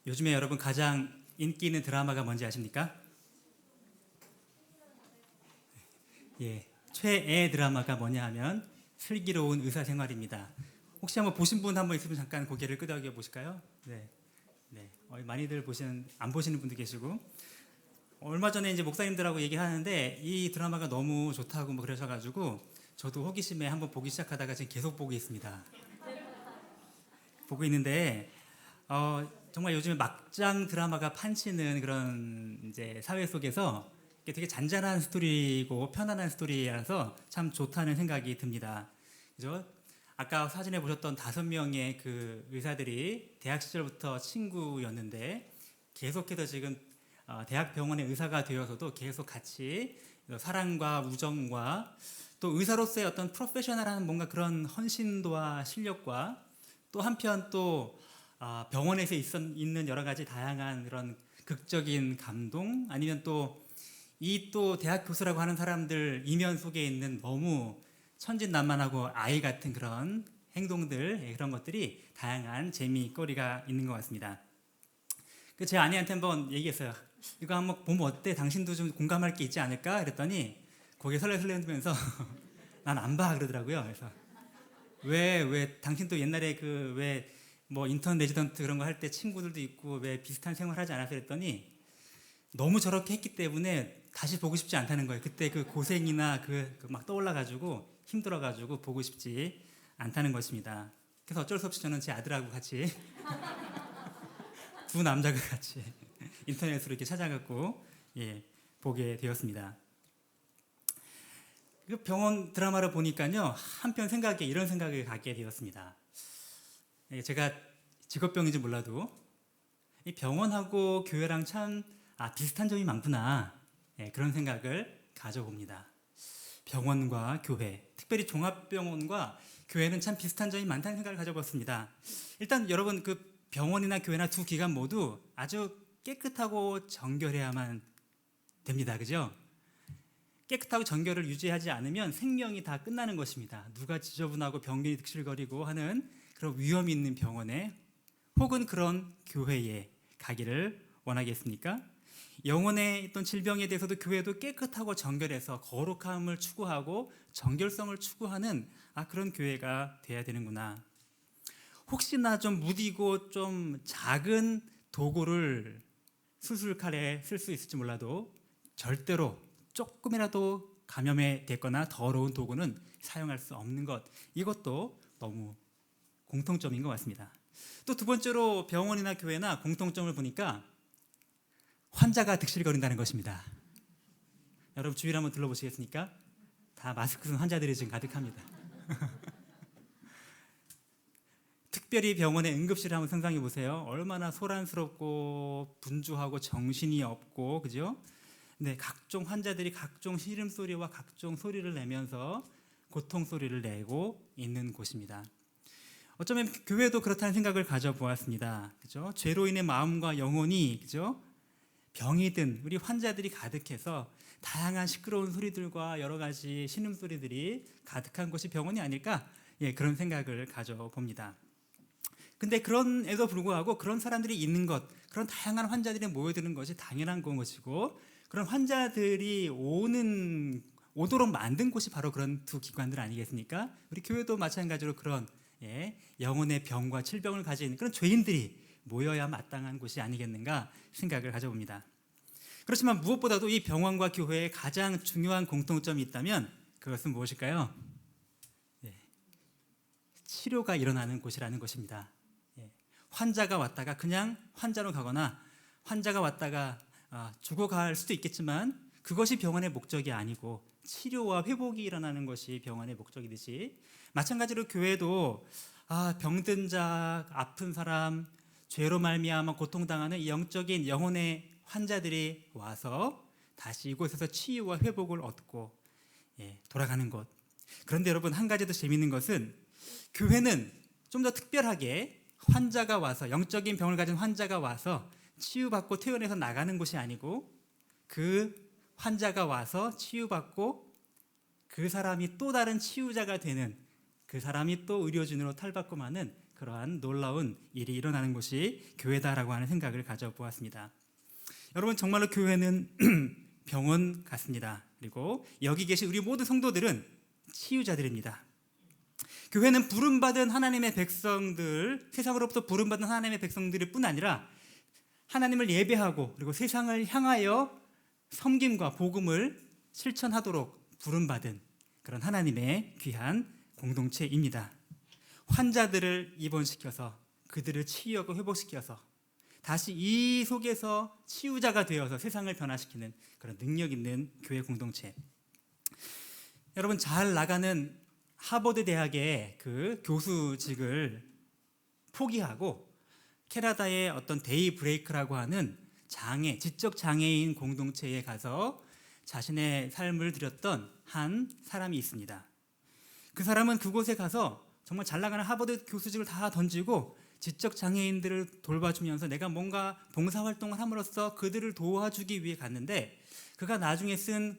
요즘에 여러분 가장 인기 있는 드라마가 뭔지 아십니까? 예, 최애 드라마가 뭐냐 하면 슬기로운 의사생활입니다. 혹시 한번 보신 분 한번 있으면 잠깐 고개를 끄덕여 보실까요? 네, 네. 많이들 안 보시는 분도 계시고 얼마 전에 이제 목사님들하고 얘기하는데 이 드라마가 너무 좋다고 뭐 그러셔가지고 저도 호기심에 한번 보기 시작하다가 지금 계속 보고 있습니다. 보고 있는데 정말 요즘에 막장 드라마가 판치는 그런 이제 사회 속에서 이게 되게 잔잔한 스토리고 편안한 스토리라서 참 좋다는 생각이 듭니다. 그죠? 아까 사진에 보셨던 5명의 그 의사들이 대학 시절부터 친구였는데 계속해서 지금 대학 병원의 의사가 되어서도 계속 같이 사랑과 우정과 또 의사로서의 어떤 프로페셔널한 뭔가 그런 헌신도와 실력과 또 한편 또 병원에서 있는 여러 가지 다양한 그런 극적인 감동 아니면 또 이 또 대학 교수라고 하는 사람들 이면 속에 있는 너무 천진난만하고 아이 같은 그런 행동들 그런 것들이 다양한 재미거리가 있는 것 같습니다. 제 아내한테 한번 얘기했어요. 이거 한번 보면 어때? 당신도 좀 공감할 게 있지 않을까? 그랬더니 고개 설레설레 흔들면서 난 안 봐 그러더라고요. 그래서 왜 당신도 옛날에 그 왜 뭐 인턴 레지던트 그런 거 할 때 친구들도 있고 왜 비슷한 생활 하지 않았어 그랬더니 너무 저렇게 했기 때문에 다시 보고 싶지 않다는 거예요. 그때 그 고생이나 그 막 떠올라가지고 힘들어가지고 보고 싶지 않다는 것입니다. 그래서 어쩔 수 없이 저는 제 아들하고 같이 두 남자가 같이 인터넷으로 이렇게 찾아갖고 보게 되었습니다. 그 병원 드라마를 보니까요 한편 생각에 이런 생각을 갖게 되었습니다. 제가 직업병인지 몰라도 이 병원하고 교회랑 참 비슷한 점이 많구나 그런 생각을 가져봅니다. 병원과 교회, 특별히 종합병원과 교회는 참 비슷한 점이 많다는 생각을 가져봤습니다. 일단 여러분 그 병원이나 교회나 두 기관 모두 아주 깨끗하고 정결해야만 됩니다. 그죠? 깨끗하고 정결을 유지하지 않으면 생명이 다 끝나는 것입니다. 누가 지저분하고 병균이 득실거리고 하는 그런 위험이 있는 병원에 혹은 그런 교회에 가기를 원하겠습니까? 영혼의 어떤 질병에 대해서도 교회도 깨끗하고 정결해서 거룩함을 추구하고 정결성을 추구하는 그런 교회가 돼야 되는구나. 혹시나 좀 무디고 좀 작은 도구를 수술칼에 쓸 수 있을지 몰라도 절대로 조금이라도 감염에 됐거나 더러운 도구는 사용할 수 없는 것, 이것도 너무 공통점인 것 같습니다. 또 두 번째로 병원이나 교회나 공통점을 보니까 환자가 득실거린다는 것입니다. 여러분 주위를 한번 둘러보시겠습니까? 다 마스크 쓴 환자들이 지금 가득합니다. 특별히 병원의 응급실을 한번 상상해 보세요. 얼마나 소란스럽고 분주하고 정신이 없고 그죠? 네, 각종 환자들이 각종 시름소리와 각종 소리를 내면서 고통 소리를 내고 있는 곳입니다. 어쩌면 교회도 그렇다는 생각을 가져보았습니다. 그죠? 죄로 인해 마음과 영혼이 그죠? 병이 든 우리 환자들이 가득해서 다양한 시끄러운 소리들과 여러 가지 신음소리들이 가득한 곳이 병원이 아닐까? 그런 생각을 가져봅니다. 근데 그런에도 불구하고 그런 사람들이 있는 것, 그런 다양한 환자들이 모여드는 것이 당연한 것이고 그런 환자들이 오도록 만든 곳이 바로 그런 두 기관들 아니겠습니까? 우리 교회도 마찬가지로 그런 영혼의 병과 질병을 가진 그런 죄인들이 모여야 마땅한 곳이 아니겠는가 생각을 가져봅니다. 그렇지만 무엇보다도 이 병원과 교회에 가장 중요한 공통점이 있다면 그것은 무엇일까요? 치료가 일어나는 곳이라는 것입니다. 환자가 왔다가 그냥 환자로 가거나 환자가 왔다가 죽어갈 수도 있겠지만 그것이 병원의 목적이 아니고 치료와 회복이 일어나는 것이 병원의 목적이듯이 마찬가지로 교회도 병든 자, 아픈 사람, 죄로 말미암아 고통당하는 이 영적인 영혼의 환자들이 와서 다시 이곳에서 치유와 회복을 얻고 돌아가는 곳. 그런데 여러분 한 가지 더 재미있는 것은 교회는 좀 더 특별하게 환자가 와서 영적인 병을 가진 환자가 와서 치유받고 퇴원해서 나가는 곳이 아니고 그 환자가 와서 치유받고 그 사람이 또 다른 치유자가 되는 그 사람이 또 의료진으로 탈바꿈하는 그러한 놀라운 일이 일어나는 곳이 교회다라고 하는 생각을 가져보았습니다. 여러분, 정말로 교회는 병원 같습니다. 그리고 여기 계신 우리 모든 성도들은 치유자들입니다. 교회는 부름받은 하나님의 백성들, 세상으로부터 부름받은 하나님의 백성들일 뿐 아니라 하나님을 예배하고 그리고 세상을 향하여 섬김과 복음을 실천하도록 부름받은 그런 하나님의 귀한 공동체입니다. 환자들을 입원시켜서 그들을 치유하고 회복시켜서 다시 이 속에서 치유자가 되어서 세상을 변화시키는 그런 능력 있는 교회 공동체. 여러분, 잘 나가는 하버드 대학의 그 교수직을 포기하고 캐나다의 어떤 데이 브레이크라고 하는 지적 장애인 공동체에 가서 자신의 삶을 드렸던 한 사람이 있습니다. 그 사람은 그곳에 가서 정말 잘 나가는 하버드 교수직을 다 던지고 지적 장애인들을 돌봐주면서 내가 뭔가 봉사활동을 함으로써 그들을 도와주기 위해 갔는데, 그가 나중에 쓴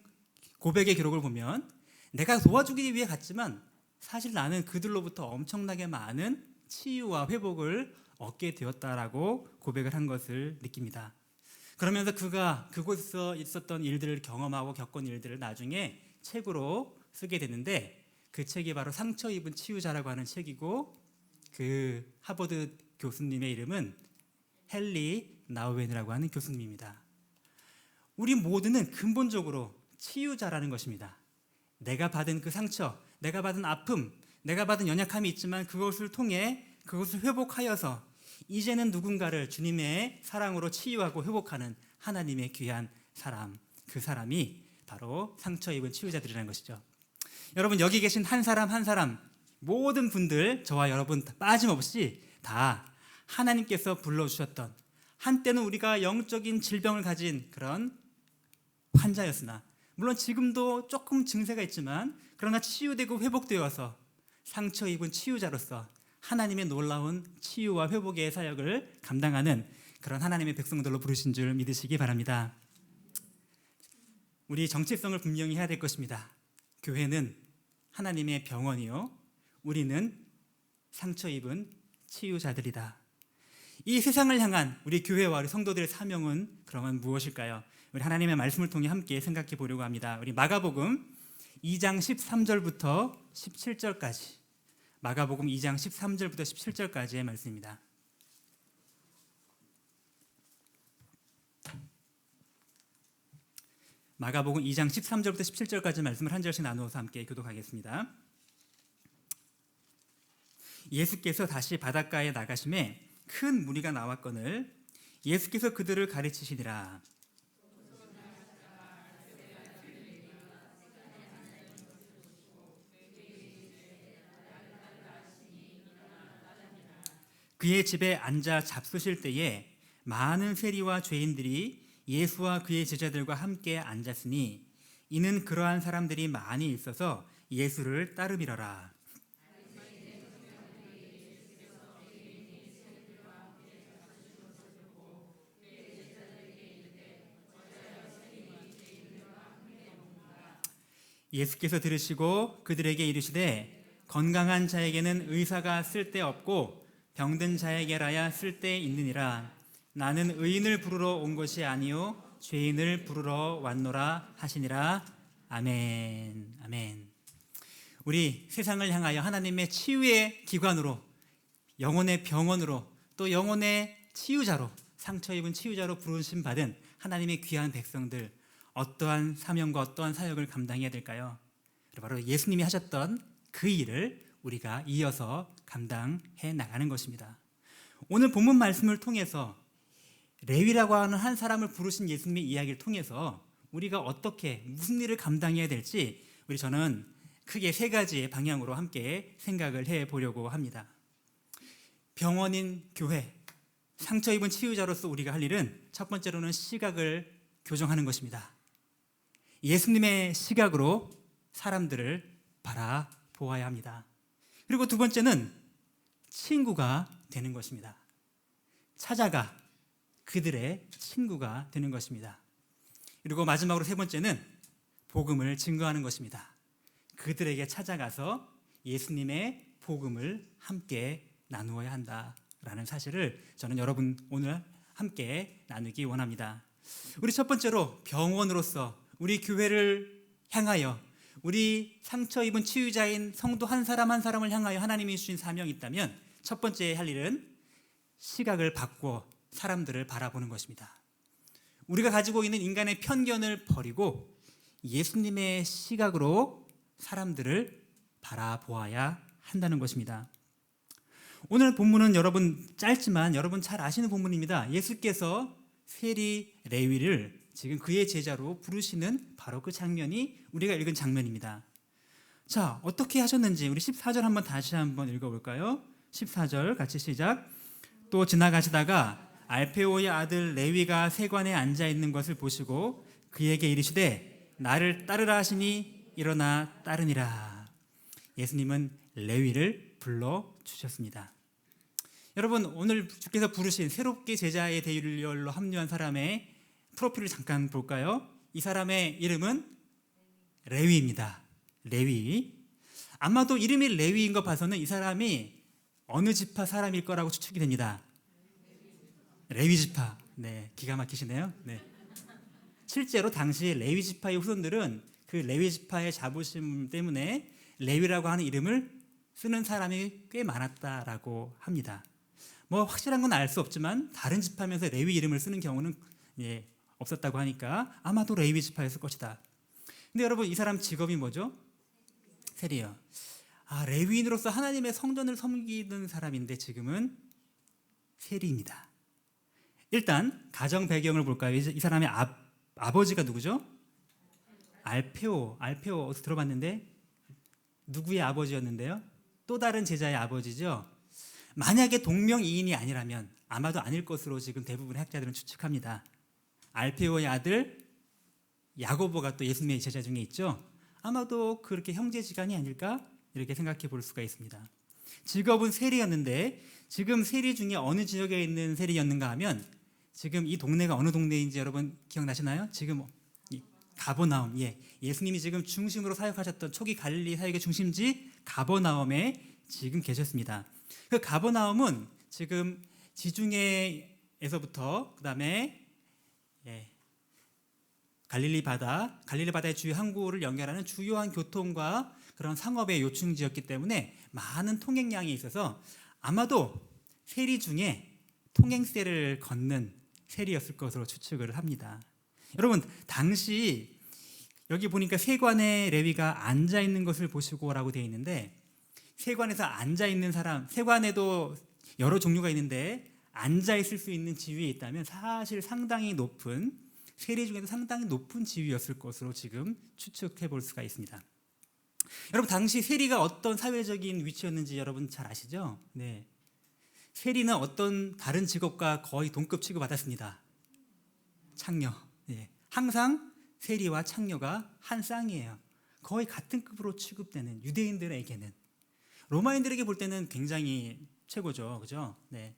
고백의 기록을 보면 내가 도와주기 위해 갔지만 사실 나는 그들로부터 엄청나게 많은 치유와 회복을 얻게 되었다라고 고백을 한 것을 느낍니다. 그러면서 그가 그곳에서 있었던 일들을 경험하고 겪은 일들을 나중에 책으로 쓰게 됐는데, 그 책이 바로 상처 입은 치유자라고 하는 책이고, 그 하버드 교수님의 이름은 헨리 나우웬이라고 하는 교수님입니다. 우리 모두는 근본적으로 치유자라는 것입니다. 내가 받은 그 상처, 내가 받은 아픔, 내가 받은 연약함이 있지만 그것을 통해 그것을 회복하여서 이제는 누군가를 주님의 사랑으로 치유하고 회복하는 하나님의 귀한 사람, 그 사람이 바로 상처 입은 치유자들이라는 것이죠. 여러분, 여기 계신 한 사람 한 사람, 모든 분들, 저와 여러분 빠짐없이 다 하나님께서 불러주셨던, 한때는 우리가 영적인 질병을 가진 그런 환자였으나, 물론 지금도 조금 증세가 있지만 그러나 치유되고 회복되어서 상처 입은 치유자로서 하나님의 놀라운 치유와 회복의 사역을 감당하는 그런 하나님의 백성들로 부르신 줄 믿으시기 바랍니다. 우리 정체성을 분명히 해야 될 것입니다. 교회는 하나님의 병원이요, 우리는 상처 입은 치유자들이다. 이 세상을 향한 우리 교회와 우리 성도들의 사명은 그러면 무엇일까요? 우리 하나님의 말씀을 통해 함께 생각해 보려고 합니다. 우리 마가복음 2장 13절부터 17절까지, 마가복음 2장 13절부터 17절까지의 말씀입니다. 마가복음 2장 13절부터 17절까지 말씀을 한 절씩 나누어서 함께 교독하겠습니다. 예수께서 다시 바닷가에 나가심에 큰 무리가 나왔거늘 예수께서 그들을 가르치시니라. 그의 집에 앉아 잡수실 때에 많은 세리와 죄인들이 예수와 그의 제자들과 함께 앉았으니 이는 그러한 사람들이 많이 있어서 예수를 따르미러라. 예수께서 들으시고 그들에게 이르시되 건강한 자에게는 의사가 쓸데없고 병든 자에게라야 쓸데있느니라. 나는 의인을 부르러 온 것이 아니요 죄인을 부르러 왔노라 하시니라. 아멘. 아멘. 우리 세상을 향하여 하나님의 치유의 기관으로, 영혼의 병원으로, 또 영혼의 치유자로, 상처 입은 치유자로 부르심 받은 하나님의 귀한 백성들, 어떠한 사명과 어떠한 사역을 감당해야 될까요? 바로 예수님이 하셨던 그 일을 우리가 이어서 감당해 나가는 것입니다. 오늘 본문 말씀을 통해서 레위라고 하는 한 사람을 부르신 예수님의 이야기를 통해서 우리가 어떻게 무슨 일을 감당해야 될지 저는 크게 세 가지의 방향으로 함께 생각을 해보려고 합니다. 병원인 교회, 상처 입은 치유자로서 우리가 할 일은 첫 번째로는 시각을 교정하는 것입니다. 예수님의 시각으로 사람들을 바라보아야 합니다. 그리고 두 번째는 친구가 되는 것입니다. 찾아가 그들의 친구가 되는 것입니다. 그리고 마지막으로 세 번째는 복음을 증거하는 것입니다. 그들에게 찾아가서 예수님의 복음을 함께 나누어야 한다라는 사실을 저는 여러분 오늘 함께 나누기 원합니다. 우리 첫 번째로 병원으로서 우리 교회를 향하여 우리 상처 입은 치유자인 성도 한 사람 한 사람을 향하여 하나님이 주신 사명이 있다면 첫 번째 할 일은 시각을 바꾸어 사람들을 바라보는 것입니다. 우리가 가지고 있는 인간의 편견을 버리고 예수님의 시각으로 사람들을 바라보아야 한다는 것입니다. 오늘 본문은 여러분 짧지만 여러분 잘 아시는 본문입니다. 예수께서 세리 레위를 지금 그의 제자로 부르시는 바로 그 장면이 우리가 읽은 장면입니다. 자, 어떻게 하셨는지 우리 14절 한번 다시 한번 읽어볼까요? 14절 같이 시작. 또 지나가시다가 알페오의 아들 레위가 세관에 앉아 있는 것을 보시고 그에게 이르시되 나를 따르라 하시니 일어나 따르니라. 예수님은 레위를 불러 주셨습니다. 여러분 오늘 주께서 부르신 새롭게 제자의 대열로 합류한 사람의 프로필을 잠깐 볼까요? 이 사람의 이름은 레위입니다. 레위. 아마도 이름이 레위인 거 봐서는 이 사람이 어느 지파 사람일 거라고 추측이 됩니다. 레위 지파. 네, 기가 막히시네요. 네. 실제로 당시 레위 지파의 후손들은 그 레위 지파의 자부심 때문에 레위라고 하는 이름을 쓰는 사람이 꽤 많았다라고 합니다. 뭐 확실한 건 알 수 없지만 다른 지파면서 레위 이름을 쓰는 경우는 없었다고 하니까 아마도 레위 지파였을 것이다. 근데 여러분 이 사람 직업이 뭐죠? 세리요. 레위인으로서 하나님의 성전을 섬기는 사람인데 지금은 세리입니다. 일단 가정 배경을 볼까요? 이 사람의 아버지가 누구죠? 알페오 어디서 들어봤는데 누구의 아버지였는데요? 또 다른 제자의 아버지죠. 만약에 동명이인이 아니라면 아마도 아닐 것으로 지금 대부분의 학자들은 추측합니다. 알페오의 아들 야고보가 또 예수님의 제자 중에 있죠. 아마도 그렇게 형제지간이 아닐까 이렇게 생각해 볼 수가 있습니다. 직업은 세리였는데 지금 세리 중에 어느 지역에 있는 세리였는가 하면 지금 이 동네가 어느 동네인지 여러분 기억나시나요? 지금 가버나움. 예수님이 지금 중심으로 사역하셨던 초기 갈릴리 사역의 중심지 가버나움에 지금 계셨습니다. 그 가버나움은 지금 지중해에서부터 그다음에 갈릴리 바다의 주요 항구를 연결하는 주요한 교통과 그런 상업의 요충지였기 때문에 많은 통행량이 있어서 아마도 세리 중에 통행세를 걷는 세리였을 것으로 추측을 합니다. 여러분 당시 여기 보니까 세관에 레위가 앉아 있는 것을 보시고라고 되어 있는데 세관에서 앉아 있는 사람, 세관에도 여러 종류가 있는데 앉아 있을 수 있는 지위에 있다면 사실 상당히 높은 세리 중에도 상당히 높은 지위였을 것으로 지금 추측해 볼 수가 있습니다. 여러분 당시 세리가 어떤 사회적인 위치였는지 여러분 잘 아시죠? 네. 세리는 어떤 다른 직업과 거의 동급 취급받았습니다. 창녀. 항상 세리와 창녀가 한 쌍이에요. 거의 같은 급으로 취급되는 유대인들에게는 로마인들에게 볼 때는 굉장히 최고죠, 그죠? 네.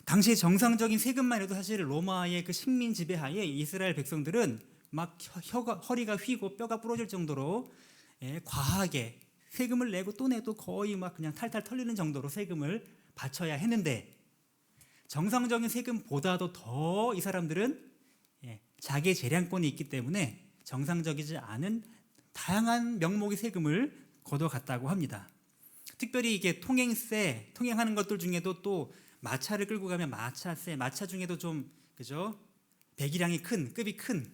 당시의 정상적인 세금만 해도 사실 로마의 그 식민 지배하에 이스라엘 백성들은 막 허리가 휘고 뼈가 부러질 정도로 과하게 세금을 내고 또 내도 거의 막 그냥 탈탈 털리는 정도로 세금을 바쳐야 했는데 정상적인 세금보다도 더 이 사람들은 자기의 재량권이 있기 때문에 정상적이지 않은 다양한 명목의 세금을 걷어갔다고 합니다. 특별히 이게 통행하는 것들 중에도 또 마차를 끌고 가면 마차세, 마차 중에도 좀 그죠? 배기량이 급이 큰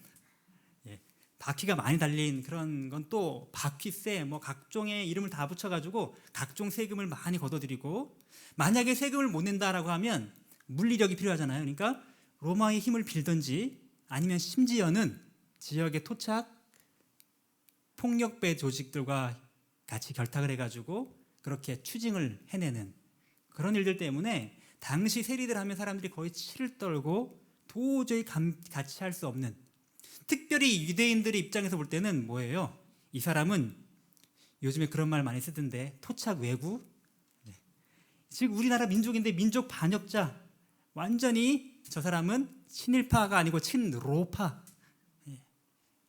바퀴가 많이 달린 그런 건 또 바퀴세, 뭐 각종의 이름을 다 붙여가지고 각종 세금을 많이 걷어들이고 만약에 세금을 못 낸다라고 하면 물리력이 필요하잖아요. 그러니까 로마의 힘을 빌든지 아니면 심지어는 지역의 토착 폭력배 조직들과 같이 결탁을 해가지고 그렇게 추징을 해내는 그런 일들 때문에 당시 세리들 하면 사람들이 거의 치를 떨고 도저히 같이 할 수 없는 특별히 유대인들의 입장에서 볼 때는 뭐예요? 이 사람은 요즘에 그런 말 많이 쓰던데 토착 외구 지금 우리나라 민족인데 민족 반역자 완전히 저 사람은 친일파가 아니고 친로파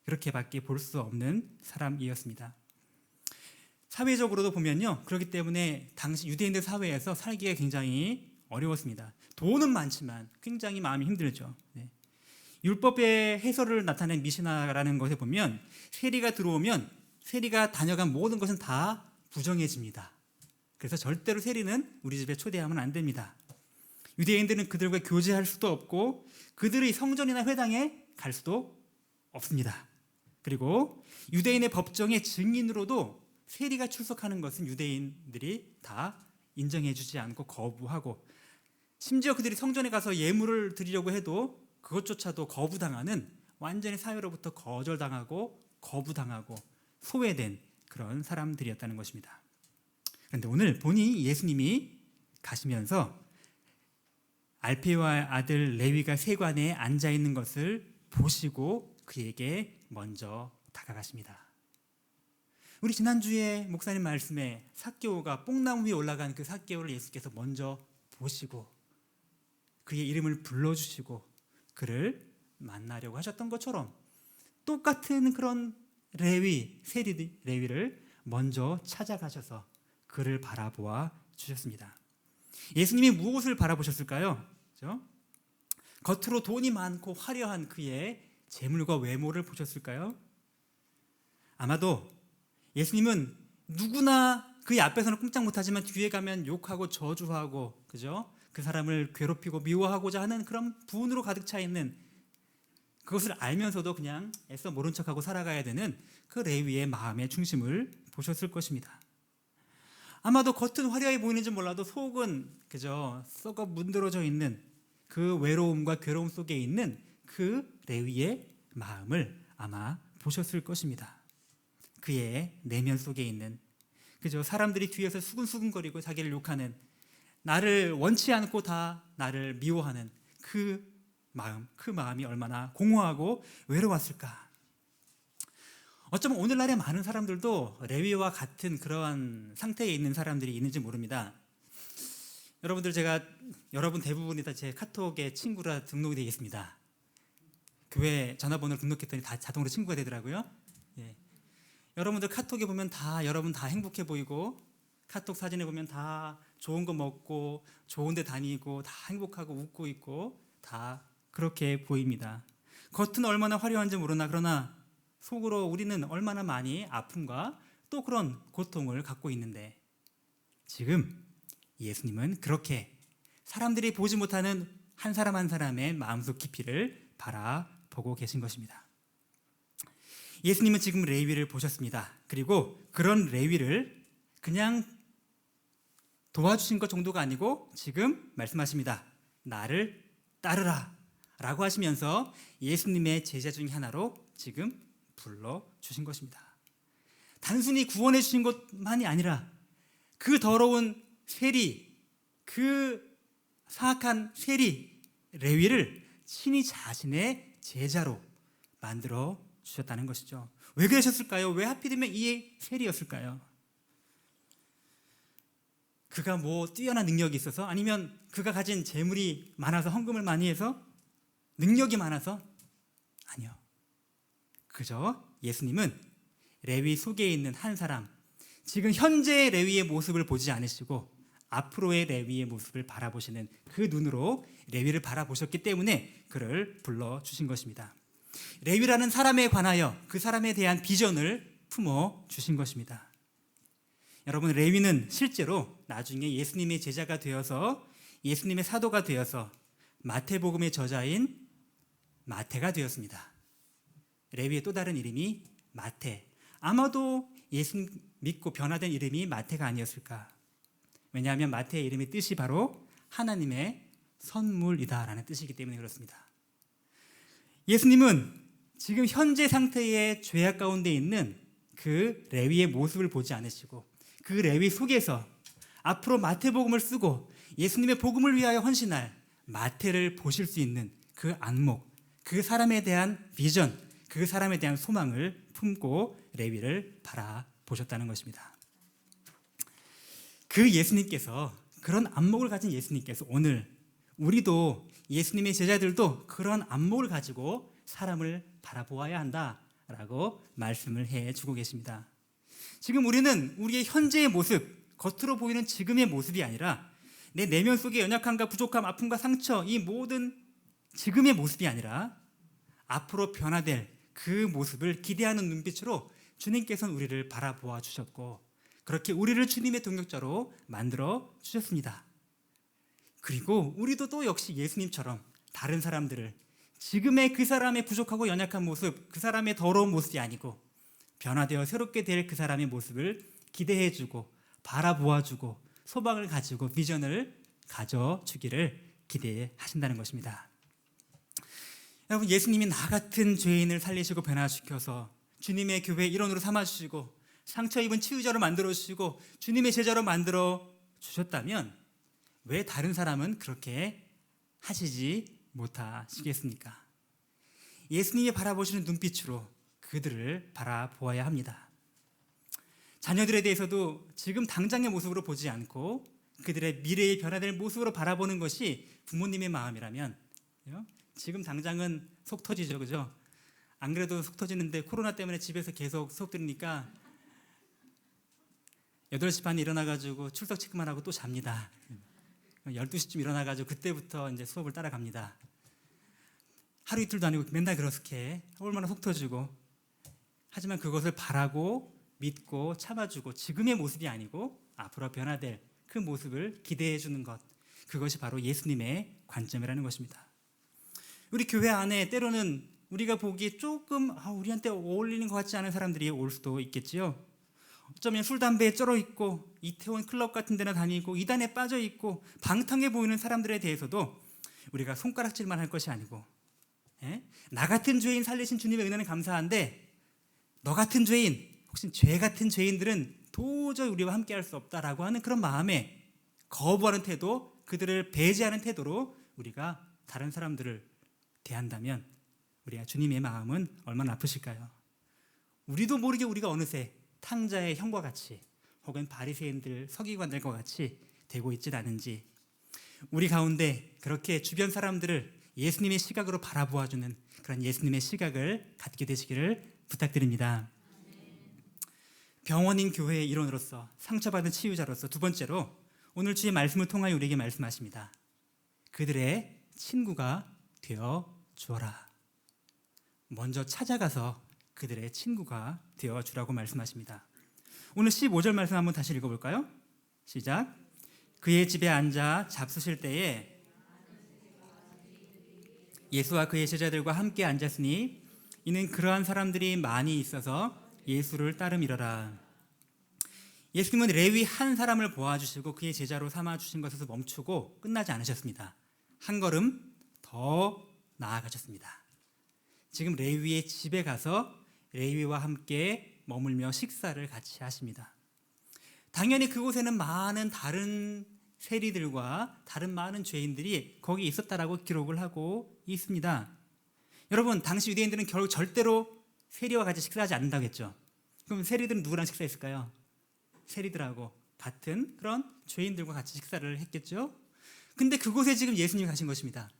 그렇게밖에 볼 수 없는 사람이었습니다. 사회적으로도 보면요. 그렇기 때문에 당시 유대인들 사회에서 살기가 굉장히 어려웠습니다. 돈은 많지만 굉장히 마음이 힘들죠. 네. 율법의 해설을 나타낸 미시나라는 것에 보면 세리가 들어오면 세리가 다녀간 모든 것은 다 부정해집니다. 그래서 절대로 세리는 우리 집에 초대하면 안 됩니다. 유대인들은 그들과 교제할 수도 없고 그들의 성전이나 회당에 갈 수도 없습니다. 그리고 유대인의 법정의 증인으로도 세리가 출석하는 것은 유대인들이 다 인정해 주지 않고 거부하고, 심지어 그들이 성전에 가서 예물을 드리려고 해도 그것조차도 거부당하는, 완전히 사회로부터 거절당하고 거부당하고 소외된 그런 사람들이었다는 것입니다. 그런데 오늘 보니 예수님이 가시면서 알페와 아들 레위가 세관에 앉아 있는 것을 보시고 그에게 먼저 다가가십니다. 우리 지난주에 목사님 말씀에 삭개오가 뽕나무 위에 올라간 그 삭개오를 예수께서 먼저 보시고 그의 이름을 불러주시고 그를 만나려고 하셨던 것처럼 똑같은 그런 레위를 먼저 찾아가셔서 그를 바라보아 주셨습니다. 예수님이 무엇을 바라보셨을까요? 그렇죠? 겉으로 돈이 많고 화려한 그의 재물과 외모를 보셨을까요? 아마도 예수님은 누구나 그의 앞에서는 꼼짝 못하지만 뒤에 가면 욕하고 저주하고, 그죠? 그 사람을 괴롭히고 미워하고자 하는 그런 분으로 가득 차 있는, 그것을 알면서도 그냥 애써 모른 척하고 살아가야 되는 그 레위의 마음의 중심을 보셨을 것입니다. 아마도 겉은 화려해 보이는지 몰라도 속은 그저 썩어 문드러져 있는 그 외로움과 괴로움 속에 있는 그 레위의 마음을 아마 보셨을 것입니다. 그의 내면 속에 있는, 그저 사람들이 뒤에서 수근수근거리고 자기를 욕하는, 나를 원치 않고 다 나를 미워하는 그 마음이 얼마나 공허하고 외로웠을까. 어쩌면 오늘날의 많은 사람들도 레위와 같은 그러한 상태에 있는 사람들이 있는지 모릅니다. 여러분 대부분이 다 제 카톡에 친구라 등록이 되어 있습니다. 교회 전화번호를 등록했더니 다 자동으로 친구가 되더라고요. 예. 여러분들 카톡에 보면 여러분 다 행복해 보이고, 카톡 사진에 보면 다 좋은 거 먹고 좋은 데 다니고 다 행복하고 웃고 있고 다 그렇게 보입니다. 겉은 얼마나 화려한지 모르나, 그러나 속으로 우리는 얼마나 많이 아픔과 또 그런 고통을 갖고 있는데, 지금 예수님은 그렇게 사람들이 보지 못하는 한 사람 한 사람의 마음속 깊이를 바라보고 계신 것입니다. 예수님은 지금 레위를 보셨습니다. 그리고 그런 레위를 그냥 도와주신 것 정도가 아니고 지금 말씀하십니다. 나를 따르라 라고 하시면서 예수님의 제자 중에 하나로 지금 불러주신 것입니다. 단순히 구원해 주신 것만이 아니라 그 더러운 세리, 그 사악한 세리 레위를 친히 자신의 제자로 만들어 주셨다는 것이죠. 왜 그러셨을까요? 왜 하필이면 이 세리였을까요? 그가 뛰어난 능력이 있어서, 아니면 그가 가진 재물이 많아서, 헌금을 많이 해서, 능력이 많아서? 아니요. 그저 예수님은 레위 속에 있는 한 사람, 지금 현재의 레위의 모습을 보지 않으시고 앞으로의 레위의 모습을 바라보시는 그 눈으로 레위를 바라보셨기 때문에 그를 불러주신 것입니다. 레위라는 사람에 관하여 그 사람에 대한 비전을 품어주신 것입니다. 여러분, 레위는 실제로 나중에 예수님의 제자가 되어서 예수님의 사도가 되어서 마태복음의 저자인 마태가 되었습니다. 레위의 또 다른 이름이 마태. 아마도 예수 믿고 변화된 이름이 마태가 아니었을까. 왜냐하면 마태의 이름의 뜻이 바로 하나님의 선물이다라는 뜻이기 때문에 그렇습니다. 예수님은 지금 현재 상태의 죄악 가운데 있는 그 레위의 모습을 보지 않으시고 그 레위 속에서 앞으로 마태복음을 쓰고 예수님의 복음을 위하여 헌신할 마태를 보실 수 있는 그 안목, 그 사람에 대한 비전, 그 사람에 대한 소망을 품고 레위를 바라보셨다는 것입니다. 그 예수님께서, 그런 안목을 가진 예수님께서 오늘 우리도, 예수님의 제자들도 그런 안목을 가지고 사람을 바라보아야 한다라고 말씀을 해주고 계십니다. 지금 우리는 우리의 현재의 모습, 겉으로 보이는 지금의 모습이 아니라 내 내면 속의 연약함과 부족함, 아픔과 상처, 이 모든 지금의 모습이 아니라 앞으로 변화될 그 모습을 기대하는 눈빛으로 주님께서는 우리를 바라보아 주셨고, 그렇게 우리를 주님의 동역자로 만들어 주셨습니다. 그리고 우리도 또 역시 예수님처럼 다른 사람들을 지금의 그 사람의 부족하고 연약한 모습, 그 사람의 더러운 모습이 아니고 변화되어 새롭게 될 그 사람의 모습을 기대해주고 바라보아주고 소망을 가지고 비전을 가져주기를 기대하신다는 것입니다. 여러분, 예수님이 나 같은 죄인을 살리시고 변화시켜서 주님의 교회 일원으로 삼아주시고 상처 입은 치유자로 만들어주시고 주님의 제자로 만들어주셨다면 왜 다른 사람은 그렇게 하시지 못하시겠습니까? 예수님이 바라보시는 눈빛으로 그들을 바라보아야 합니다. 자녀들에 대해서도 지금 당장의 모습으로 보지 않고 그들의 미래의 변화될 모습으로 바라보는 것이 부모님의 마음이라면, 지금 당장은 속 터지죠, 그죠? 안 그래도 속 터지는데 코로나 때문에 집에서 계속 수업 들으니까 8시 반에 일어나가지고 출석 체크만 하고 또 잡니다. 12시쯤 일어나가지고 그때부터 이제 수업을 따라갑니다. 하루 이틀도 아니고 맨날 그렇게 얼마나 속 터지고, 하지만 그것을 바라고 믿고 참아주고 지금의 모습이 아니고 앞으로 변화될 그 모습을 기대해 주는 것, 그것이 바로 예수님의 관점이라는 것입니다. 우리 교회 안에 때로는 우리가 보기에 조금 우리한테 어울리는 것 같지 않은 사람들이 올 수도 있겠지요. 어쩌면 술, 담배에 쩔어 있고 이태원 클럽 같은 데나 다니고 이단에 빠져 있고 방탕해 보이는 사람들에 대해서도 우리가 손가락질만 할 것이 아니고, 나 같은 죄인 살리신 주님의 은혜는 감사한데 너 같은 죄인, 혹시 죄 같은 죄인들은 도저히 우리와 함께 할 수 없다라고 하는 그런 마음에 거부하는 태도, 그들을 배제하는 태도로 우리가 다른 사람들을 대한다면 우리가 주님의 마음은 얼마나 아프실까요? 우리도 모르게 우리가 어느새 탕자의 형과 같이 혹은 바리새인들, 서기관들과 같이 되고 있지 않은지, 우리 가운데 그렇게 주변 사람들을 예수님의 시각으로 바라보아주는 그런 예수님의 시각을 갖게 되시기를 부탁드립니다. 병원인 교회의 일원으로서, 상처받은 치유자로서, 두 번째로 오늘 주의 말씀을 통하여 우리에게 말씀하십니다. 그들의 친구가 되어 주어라. 먼저 찾아가서 그들의 친구가 되어 주라고 말씀하십니다. 오늘 15절 말씀 한번 다시 읽어볼까요? 시작. 그의 집에 앉아 잡수실 때에 예수와 그의 제자들과 함께 앉았으니 이는 그러한 사람들이 많이 있어서 예수를 따름이러라. 예수님은 레위 한 사람을 보아주시고 그의 제자로 삼아주신 것에서 멈추고 끝나지 않으셨습니다. 한 걸음 더 나아가셨습니다. 지금 레위의 집에 가서 레위와 함께 머물며 식사를 같이 하십니다. 당연히 그곳에는 많은 다른 세리들과 다른 많은 죄인들이 거기 있었다라고 기록을 하고 있습니다. 여러분, 당시 유대인들은 결국 절대로 세리와 같이 식사하지 않는다고 했죠. 그럼 세리들은 누구랑 식사했을까요? 세리들하고 같은 그런 죄인들과 같이 식사를 했겠죠. 근데 그곳에 지금 예수님이 가신 것입니다.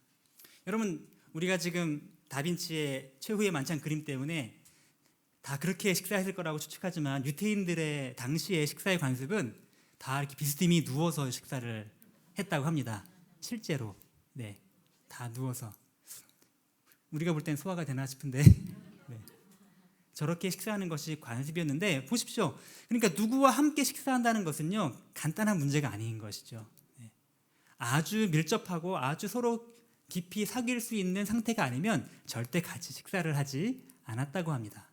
여러분, 우리가 지금 다빈치의 최후의 만찬 그림 때문에 다 그렇게 식사했을 거라고 추측하지만 유태인들의 당시의 식사의 관습은 다 이렇게 비스듬히 누워서 식사를 했다고 합니다. 실제로 다 누워서. 우리가 볼 땐 소화가 되나 싶은데 저렇게 식사하는 것이 관습이었는데, 보십시오. 그러니까 누구와 함께 식사한다는 것은요, 간단한 문제가 아닌 것이죠. 아주 밀접하고 아주 서로 깊이 사귈 수 있는 상태가 아니면 절대 같이 식사를 하지 않았다고 합니다.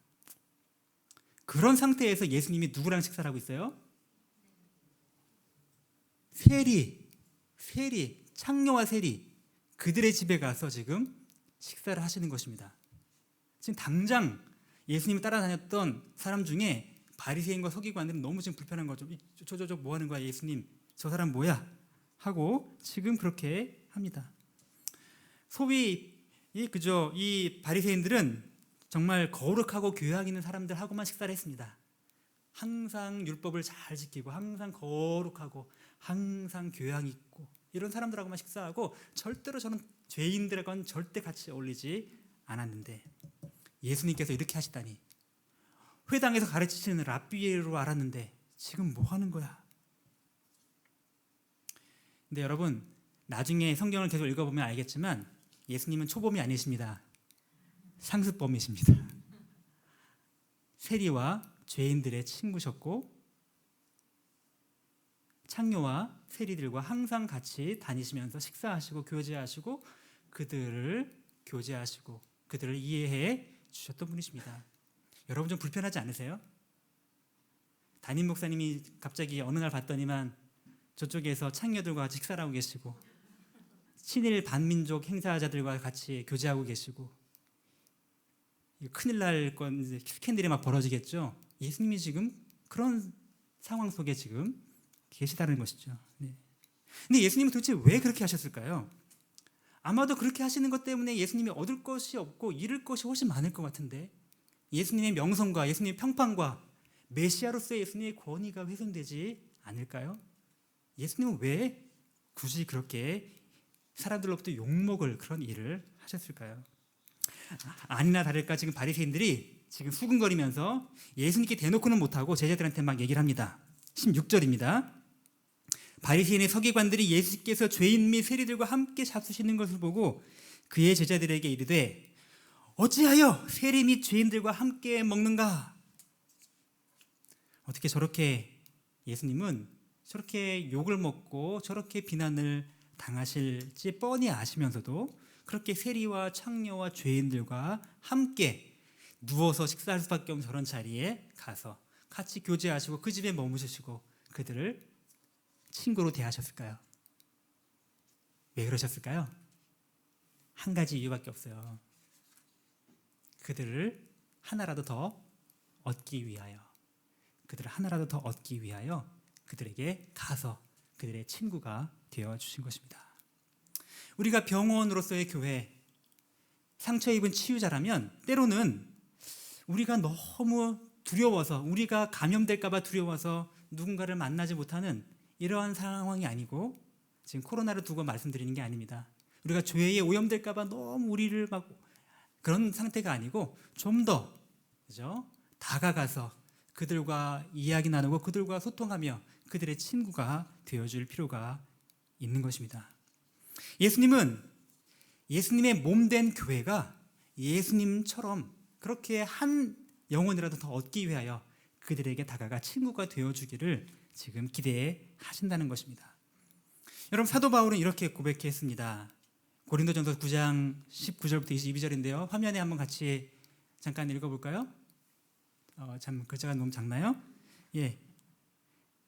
그런 상태에서 예수님이 누구랑 식사를 하고 있어요? 세리, 창녀와 세리, 그들의 집에 가서 지금 식사를 하시는 것입니다. 지금 당장 예수님이 따라다녔던 사람 중에 바리새인과 서기관들은 너무 지금 불편한 거죠. 저 뭐 하는 거야 예수님, 저 사람 뭐야? 하고 지금 그렇게 합니다. 소위 이 바리새인들은 정말 거룩하고 교양 있는 사람들하고만 식사를 했습니다. 항상 율법을 잘 지키고 항상 거룩하고 항상 교양 있고 이런 사람들하고만 식사하고 절대로 저는 죄인들과는 절대 같이 어울리지 않았는데, 예수님께서 이렇게 하시다니 회당에서 가르치시는 랍비로 알았는데 지금 뭐 하는 거야? 근데 여러분, 나중에 성경을 계속 읽어보면 알겠지만 예수님은 초범이 아니십니다. 상습범이십니다. 세리와 죄인들의 친구셨고 창녀와 세리들과 항상 같이 다니시면서 식사하시고 교제하시고 그들을 교제하시고 그들을 이해해 주셨던 분이십니다. 여러분 좀 불편하지 않으세요? 담임 목사님이 갑자기 어느 날 봤더니만 저쪽에서 창녀들과 같이 식사를 하고 계시고 친일 반민족 행사자들과 같이 교제하고 계시고 큰일 날 건 스캔들이 막 벌어지겠죠. 예수님이 지금 그런 상황 속에 지금 계시다는 것이죠. 네. 근데 예수님은 도대체 왜 그렇게 하셨을까요? 아마도 그렇게 하시는 것 때문에 예수님이 얻을 것이 없고 잃을 것이 훨씬 많을 것 같은데 예수님의 명성과 예수님의 평판과 메시아로서의 예수님의 권위가 훼손되지 않을까요? 예수님은 왜 굳이 그렇게 사람들로부터 욕먹을 그런 일을 하셨을까요? 아니나 다를까 지금 바리새인들이 지금 수근거리면서 예수님께 대놓고는 못하고 제자들한테 막 얘기를 합니다. 16절입니다. 바리새인의 서기관들이 예수께서 죄인 및 세리들과 함께 잡수시는 것을 보고 그의 제자들에게 이르되 어찌하여 세리 및 죄인들과 함께 먹는가? 어떻게 저렇게 예수님은 저렇게 욕을 먹고 저렇게 비난을 당하실지 뻔히 아시면서도 그렇게 세리와 창녀와 죄인들과 함께 누워서 식사할 수밖에 없는 저런 자리에 가서 같이 교제하시고 그 집에 머무시고 그들을 친구로 대하셨을까요? 왜 그러셨을까요? 한 가지 이유밖에 없어요. 그들을 하나라도 더 얻기 위하여, 그들을 하나라도 더 얻기 위하여 그들에게 가서 그들의 친구가 되어 주신 것입니다. 우리가 병원으로서의 교회, 상처 입은 치유자라면 때로는 우리가 너무 두려워서, 우리가 감염될까 봐 두려워서 누군가를 만나지 못하는 이러한 상황이 아니고, 지금 코로나를 두고 말씀드리는 게 아닙니다. 우리가 죄에 오염될까 봐 너무 우리를 막 그런 상태가 아니고 좀 더 그죠? 다가가서 그들과 이야기 나누고 그들과 소통하며 그들의 친구가 되어줄 필요가 있는 것입니다. 예수님은 예수님의 몸된 교회가 예수님처럼 그렇게 한 영혼이라도 더 얻기 위하여 그들에게 다가가 친구가 되어주기를 지금 기대하신다는 것입니다. 여러분, 사도 바울은 이렇게 고백했습니다. 고린도전서 9장 19절부터 22절인데요. 화면에 한번 같이 잠깐 읽어볼까요? 참 글자가 너무 작나요? 예,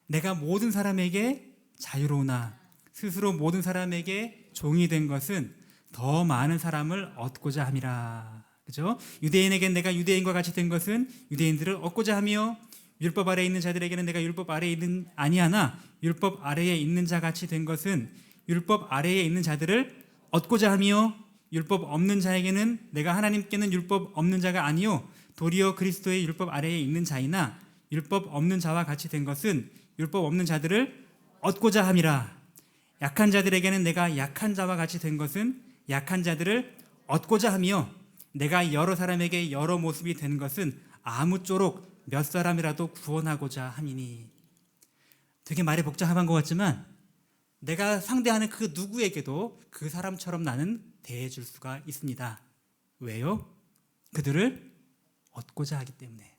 내가 모든 사람에게 자유로우나 스스로 모든 사람에게 종이 된 것은 더 많은 사람을 얻고자 함이라. 그죠? 유대인에겐 내가 유대인과 같이 된 것은 유대인들을 얻고자 하며 율법 아래에 있는 자들에게는 내가 율법 아래에 있는 아니하나 율법 아래에 있는 자 같이 된 것은 율법 아래에 있는 자들을 얻고자 하며 율법 없는 자에게는 내가 하나님께는 율법 없는 자가 아니요 도리어 그리스도의 율법 아래에 있는 자이나 율법 없는 자와 같이 된 것은 율법 없는 자들을 얻고자 함이라. 약한 자들에게는 내가 약한 자와 같이 된 것은 약한 자들을 얻고자 하며 내가 여러 사람에게 여러 모습이 된 것은 아무쪼록 몇 사람이라도 구원하고자 함이니. 되게 말이 복잡한 것 같지만 내가 상대하는 그 누구에게도 그 사람처럼 나는 대해줄 수가 있습니다. 왜요? 그들을 얻고자 하기 때문에.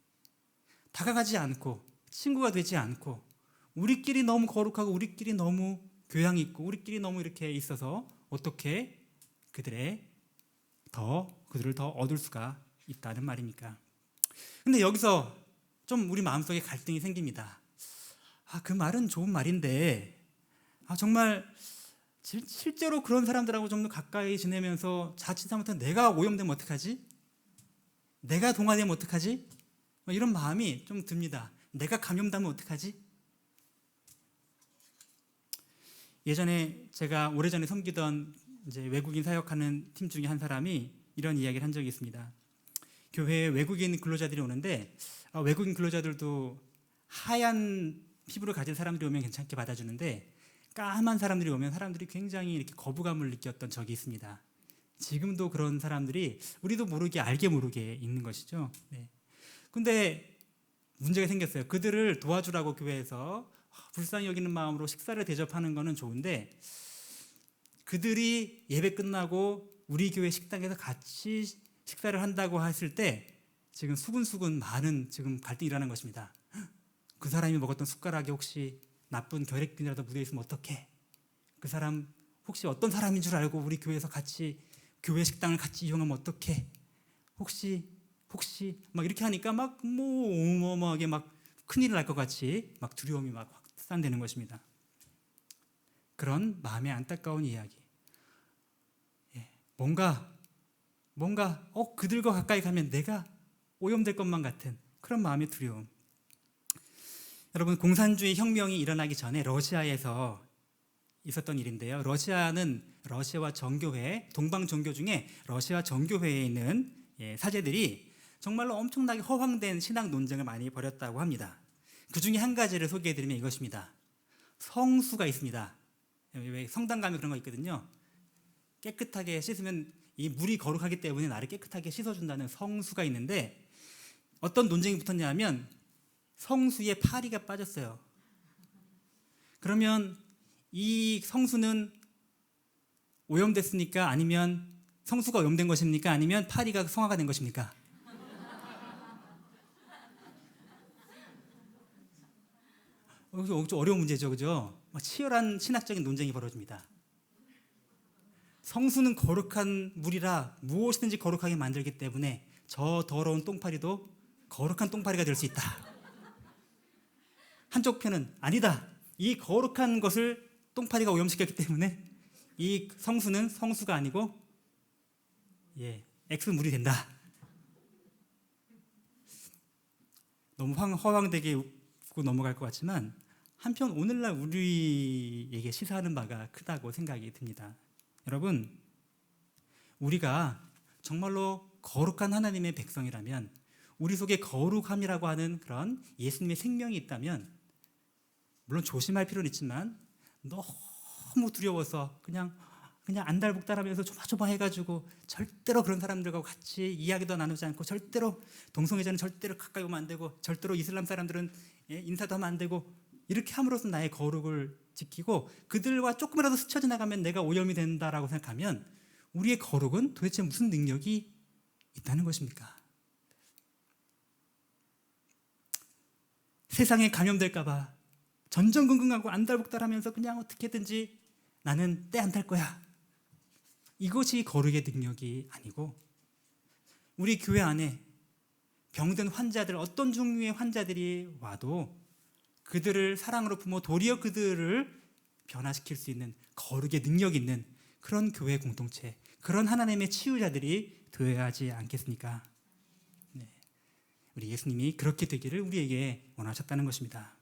다가가지 않고 친구가 되지 않고 우리끼리 너무 거룩하고 우리끼리 너무 교양 있고 우리끼리 너무 이렇게 있어서 어떻게 그들을 더 얻을 수가 있다는 말입니까? 근데 여기서 좀 우리 마음속에 갈등이 생깁니다. 그 말은 좋은 말인데 정말 실제로 그런 사람들하고 좀 더 가까이 지내면서 자칫 잘못하면 내가 오염되면 어떡하지? 내가 동화되면 어떡하지? 이런 마음이 좀 듭니다. 내가 감염되면 어떡하지? 예전에 제가 오래전에 섬기던 이제 외국인 사역하는 팀 중에 한 사람이 이런 이야기를 한 적이 있습니다. 교회에 외국인 근로자들이 오는데 외국인 근로자들도 하얀 피부를 가진 사람들이 오면 괜찮게 받아주는데 까만 사람들이 오면 사람들이 굉장히 이렇게 거부감을 느꼈던 적이 있습니다. 지금도 그런 사람들이 우리도 모르게 알게 모르게 있는 것이죠. 네. 근데 문제가 생겼어요. 그들을 도와주라고 교회에서 불쌍히 여기는 마음으로 식사를 대접하는 거는 좋은데 그들이 예배 끝나고 우리 교회 식당에서 같이 식사를 한다고 했을 때 지금 수근수근 많은 지금 갈등이 일어나는 것입니다. 그 사람이 먹었던 숟가락에 혹시 나쁜 결핵균이라도 묻어 있으면 어떡해? 그 사람 혹시 어떤 사람인 줄 알고 우리 교회에서 같이 교회 식당을 같이 이용하면 어떡해? 혹시 막 이렇게 하니까 막 뭐 어마어마하게 막 큰일 날 것 같이 막 두려움이 막 확산되는 것입니다. 그런 마음의 안타까운 이야기. 뭔가 그들과 가까이 가면 내가 오염될 것만 같은 그런 마음의 두려움. 여러분, 공산주의 혁명이 일어나기 전에 러시아에서 있었던 일인데요. 러시아와 정교회, 동방 종교 중에 러시아 정교회에 있는 사제들이 정말로 엄청나게 허황된 신앙 논쟁을 많이 벌였다고 합니다. 그 중에 한 가지를 소개해드리면 이것입니다. 성수가 있습니다. 왜 성당 가면 그런 거 있거든요. 깨끗하게 씻으면 이 물이 거룩하기 때문에 나를 깨끗하게 씻어준다는 성수가 있는데 어떤 논쟁이 붙었냐 하면 성수에 파리가 빠졌어요. 그러면 이 성수는 오염됐습니까? 아니면 성수가 오염된 것입니까? 아니면 파리가 성화가 된 것입니까? 좀 어려운 문제죠, 그죠? 치열한 신학적인 논쟁이 벌어집니다. 성수는 거룩한 물이라 무엇이든지 거룩하게 만들기 때문에 저 더러운 똥파리도 거룩한 똥파리가 될 수 있다. 한쪽 편은 아니다. 이 거룩한 것을 똥파리가 오염시켰기 때문에 이 성수는 성수가 아니고 X물이 된다. 너무 허황되게 웃고 넘어갈 것 같지만 한편 오늘날 우리에게 시사하는 바가 크다고 생각이 듭니다. 여러분, 우리가 정말로 거룩한 하나님의 백성이라면 우리 속에 거룩함이라고 하는 그런 예수님의 생명이 있다면 물론 조심할 필요는 있지만 너무 두려워서 그냥 안달복달하면서 조마조마해가지고 절대로 그런 사람들과 같이 이야기도 나누지 않고 절대로 동성애자는 절대로 가까이 오면 안 되고 절대로 이슬람 사람들은 인사도 하면 안 되고 이렇게 함으로써 나의 거룩을 지키고 그들과 조금이라도 스쳐 지나가면 내가 오염이 된다라고 생각하면 우리의 거룩은 도대체 무슨 능력이 있다는 것입니까? 세상에 감염될까 봐 전전긍긍하고 안달복달하면서 그냥 어떻게든지 나는 때 안 탈 거야. 이것이 거룩의 능력이 아니고 우리 교회 안에 병든 환자들, 어떤 종류의 환자들이 와도 그들을 사랑으로 품어 도리어 그들을 변화시킬 수 있는 거룩의 능력 있는 그런 교회 공동체, 그런 하나님의 치유자들이 되어야 하지 않겠습니까? 우리 예수님이 그렇게 되기를 우리에게 원하셨다는 것입니다.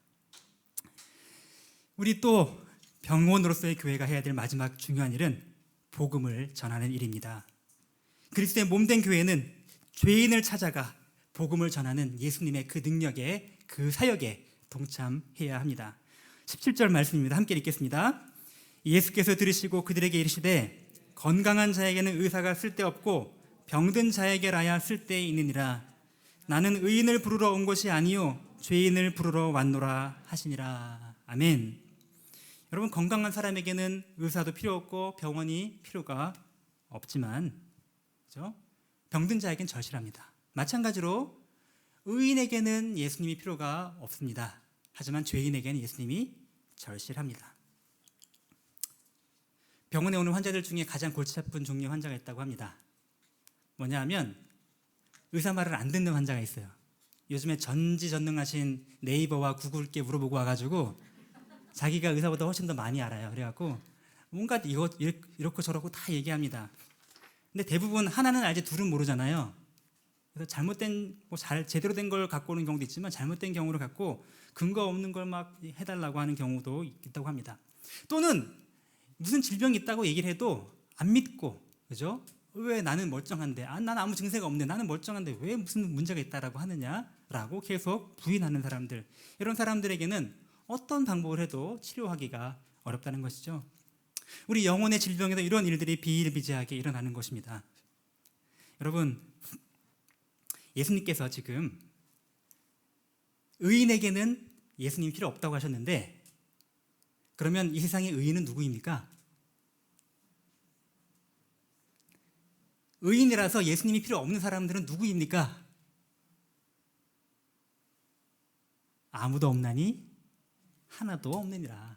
우리 또 병원으로서의 교회가 해야 될 마지막 중요한 일은 복음을 전하는 일입니다. 그리스도의 몸된 교회는 죄인을 찾아가 복음을 전하는 예수님의 그 능력에, 그 사역에 동참해야 합니다. 17절 말씀입니다. 함께 읽겠습니다. 예수께서 들으시고 그들에게 이르시되 건강한 자에게는 의사가 쓸데없고 병든 자에게라야 쓸데 있느니라. 나는 의인을 부르러 온 것이 아니요 죄인을 부르러 왔노라 하시니라. 아멘. 여러분, 건강한 사람에게는 의사도 필요 없고 병원이 필요가 없지만, 그렇죠? 병든 자에게는 절실합니다. 마찬가지로 의인에게는 예수님이 필요가 없습니다. 하지만 죄인에게는 예수님이 절실합니다. 병원에 오는 환자들 중에 가장 골치 아픈 종류의 환자가 있다고 합니다. 뭐냐 하면 의사 말을 안 듣는 환자가 있어요. 요즘에 전지전능하신 네이버와 구글께 물어보고 와가지고 자기가 의사보다 훨씬 더 많이 알아요. 그래갖고 뭔가 이렇고 저렇고 다 얘기합니다. 근데 대부분 하나는 알지 둘은 모르잖아요. 그래서 잘못된 제대로 된 걸 갖고 오는 경우도 있지만 잘못된 경우를 갖고 근거 없는 걸 막 해달라고 하는 경우도 있다고 합니다. 또는 무슨 질병이 있다고 얘기를 해도 안 믿고, 그죠? 왜 나는 멀쩡한데, 나는 아무 증세가 없는데, 나는 멀쩡한데 왜 무슨 문제가 있다라고 하느냐라고 계속 부인하는 사람들, 이런 사람들에게는 어떤 방법을 해도 치료하기가 어렵다는 것이죠. 우리 영혼의 질병에도 이런 일들이 비일비재하게 일어나는 것입니다. 여러분, 예수님께서 지금 의인에게는 예수님이 필요 없다고 하셨는데, 그러면 이 세상의 의인은 누구입니까? 의인이라서 예수님이 필요 없는 사람들은 누구입니까? 아무도 없나니 하나도 없느니라.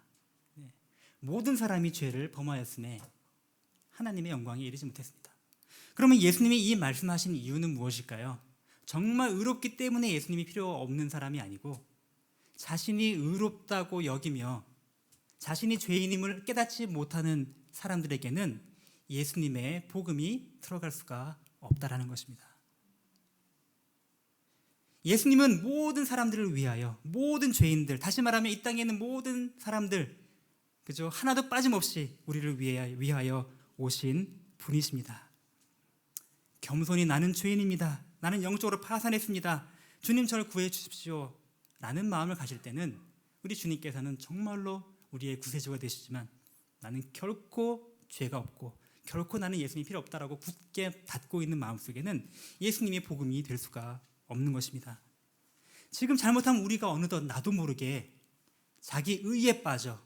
모든 사람이 죄를 범하였음에 하나님의 영광에 이르지 못했습니다. 그러면 예수님이 이 말씀하신 이유는 무엇일까요? 정말 의롭기 때문에 예수님이 필요 없는 사람이 아니고, 자신이 의롭다고 여기며 자신이 죄인임을 깨닫지 못하는 사람들에게는 예수님의 복음이 들어갈 수가 없다라는 것입니다. 예수님은 모든 사람들을 위하여, 모든 죄인들, 다시 말하면 이 땅에 있는 모든 사람들, 그죠? 하나도 빠짐없이 우리를 위하여 오신 분이십니다. 겸손히 나는 죄인입니다. 나는 영적으로 파산했습니다. 주님 저를 구해 주십시오. 라는 마음을 가질 때는 우리 주님께서는 정말로 우리의 구세주가 되시지만, 나는 결코 죄가 없고 결코 나는 예수님이 필요 없다라고 굳게 닫고 있는 마음속에는 예수님의 복음이 될 수가 없는 것입니다. 지금 잘못하면 우리가 어느덧 나도 모르게 자기 의에 빠져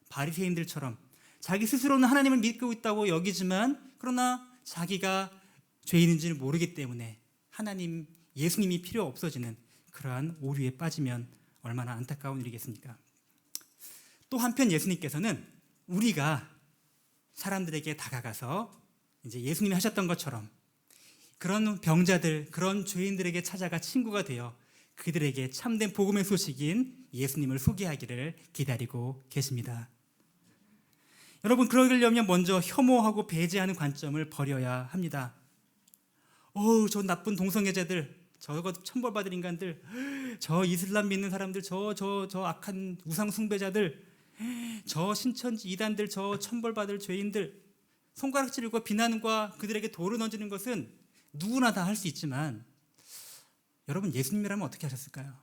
바리새인들처럼 자기 스스로는 하나님을 믿고 있다고 여기지만, 그러나 자기가 죄인인지를 모르기 때문에 하나님, 예수님이 필요 없어지는 그러한 오류에 빠지면 얼마나 안타까운 일이겠습니까? 또 한편 예수님께서는 우리가 사람들에게 다가가서 이제 예수님이 하셨던 것처럼 그런 병자들, 그런 죄인들에게 찾아가 친구가 되어 그들에게 참된 복음의 소식인 예수님을 소개하기를 기다리고 계십니다. 여러분, 그러려면 먼저 혐오하고 배제하는 관점을 버려야 합니다. 저 나쁜 동성애자들, 저거 천벌받을 인간들, 저 이슬람 믿는 사람들, 저 악한 우상 숭배자들, 저 신천지 이단들, 저 천벌받을 죄인들, 손가락질과 비난과 그들에게 돌을 던지는 것은 누구나 다 할 수 있지만, 여러분, 예수님이라면 어떻게 하셨을까요?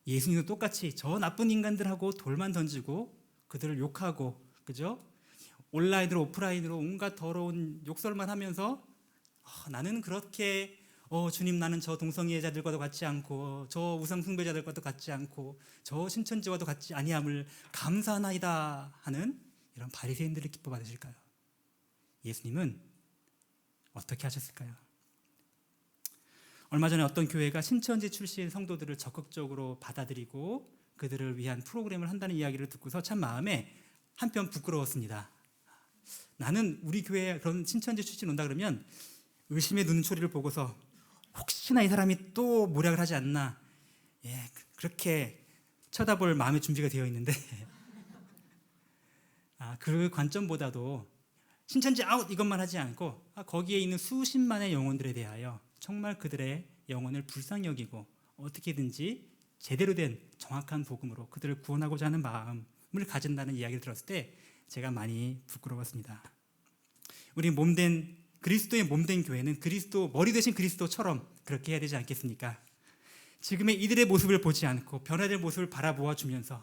예수님도 똑같이 저 나쁜 인간들하고 돌만 던지고 그들을 욕하고, 그죠? 온라인으로 오프라인으로 온갖 더러운 욕설만 하면서 나는 그렇게 주님, 나는 저 동성애자들과도 같지 않고 저 우상 숭배자들과도 같지 않고 저 신천지와도 같지 아니함을 감사하나이다 하는 이런 바리새인들을 기뻐 받으실까요? 예수님은 어떻게 하셨을까요? 얼마 전에 어떤 교회가 신천지 출신 성도들을 적극적으로 받아들이고 그들을 위한 프로그램을 한다는 이야기를 듣고서 참 마음에 한편 부끄러웠습니다. 나는 우리 교회에 그런 신천지 출신 온다 그러면 의심의 눈초리를 보고서 혹시나 이 사람이 또 모략을 하지 않나, 그렇게 쳐다볼 마음의 준비가 되어 있는데 그 관점보다도 신천지 아웃 이것만 하지 않고 거기에 있는 수십만의 영혼들에 대하여 정말 그들의 영혼을 불쌍히 여기고 어떻게든지 제대로 된 정확한 복음으로 그들을 구원하고자 하는 마음을 가진다는 이야기를 들었을 때 제가 많이 부끄러웠습니다. 우리 그리스도의 몸된 교회는 그리스도, 머리 되신 그리스도처럼 그렇게 해야 되지 않겠습니까? 지금의 이들의 모습을 보지 않고 변화될 모습을 바라보아 주면서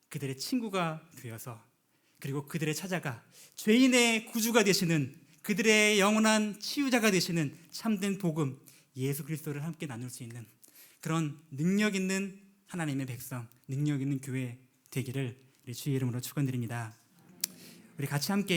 그들의 친구가 되어서, 그리고 그들의 찾아가 죄인의 구주가 되시는, 그들의 영원한 치유자가 되시는 참된 복음 예수 그리스도를 함께 나눌 수 있는 그런 능력 있는 하나님의 백성, 능력 있는 교회 되기를 주의 이름으로 축원드립니다. 우리 같이 함께